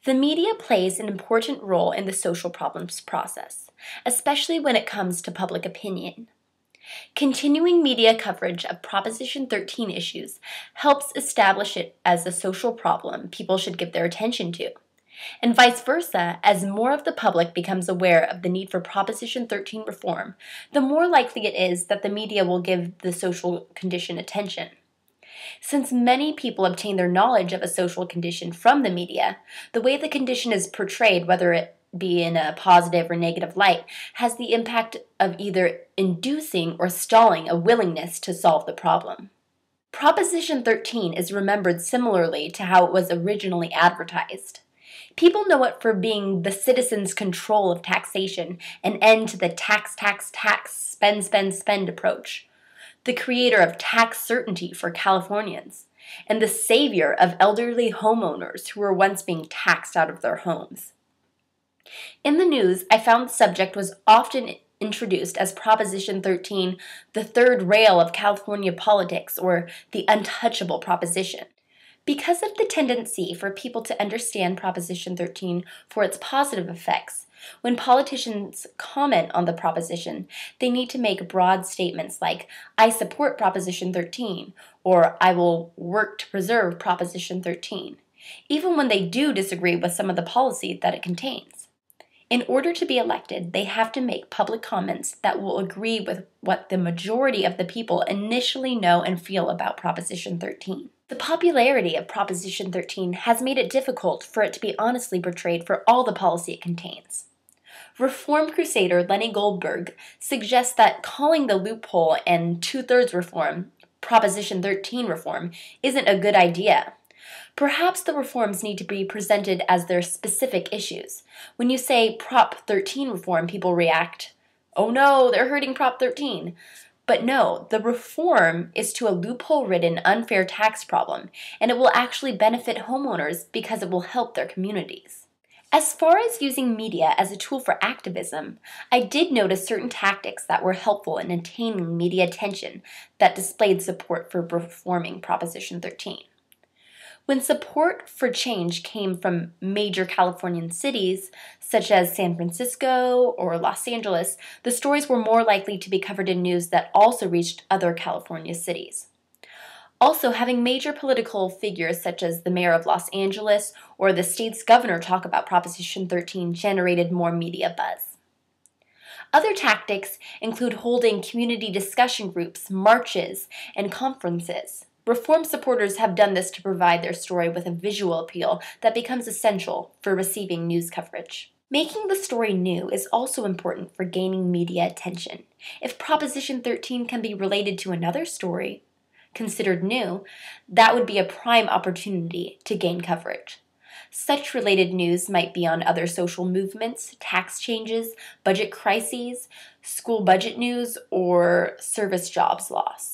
The media plays an important role in the social problems process, especially when it comes to public opinion. Continuing media coverage of Proposition 13 issues helps establish it as a social problem people should give their attention to. And vice versa, as more of the public becomes aware of the need for Proposition 13 reform, the more likely it is that the media will give the social condition attention. Since many people obtain their knowledge of a social condition from the media, the way the condition is portrayed, whether it be in a positive or negative light, has the impact of either inducing or stalling a willingness to solve the problem. Proposition 13 is remembered similarly to how it was originally advertised. People know it for being the citizens' control of taxation, an end to the tax, spend, spend, spend approach, the creator of tax certainty for Californians, and the savior of elderly homeowners who were once being taxed out of their homes. In the news, I found the subject was often introduced as Proposition 13, the third rail of California politics, or the untouchable proposition. Because of the tendency for people to understand Proposition 13 for its positive effects, when politicians comment on the proposition, they need to make broad statements like, "I support Proposition 13," or "I will work to preserve Proposition 13," even when they do disagree with some of the policy that it contains. In order to be elected, they have to make public comments that will agree with what the majority of the people initially know and feel about Proposition 13. The popularity of Proposition 13 has made it difficult for it to be honestly portrayed for all the policy it contains. Reform crusader Lenny Goldberg suggests that calling the loophole and two-thirds reform Proposition 13 reform isn't a good idea. Perhaps the reforms need to be presented as their specific issues. When you say Prop 13 reform, people react, "Oh no, they're hurting Prop 13." But no, the reform is to a loophole-ridden unfair tax problem, and it will actually benefit homeowners because it will help their communities. As far as using media as a tool for activism, I did notice certain tactics that were helpful in attaining media attention that displayed support for reforming Proposition 13. When support for change came from major Californian cities, such as San Francisco or Los Angeles, the stories were more likely to be covered in news that also reached other California cities. Also, having major political figures such as the mayor of Los Angeles or the state's governor talk about Proposition 13 generated more media buzz. Other tactics include holding community discussion groups, marches, and conferences. Reform supporters have done this to provide their story with a visual appeal that becomes essential for receiving news coverage. Making the story new is also important for gaining media attention. If Proposition 13 can be related to another story considered new, that would be a prime opportunity to gain coverage. Such related news might be on other social movements, tax changes, budget crises, school budget news, or service jobs loss.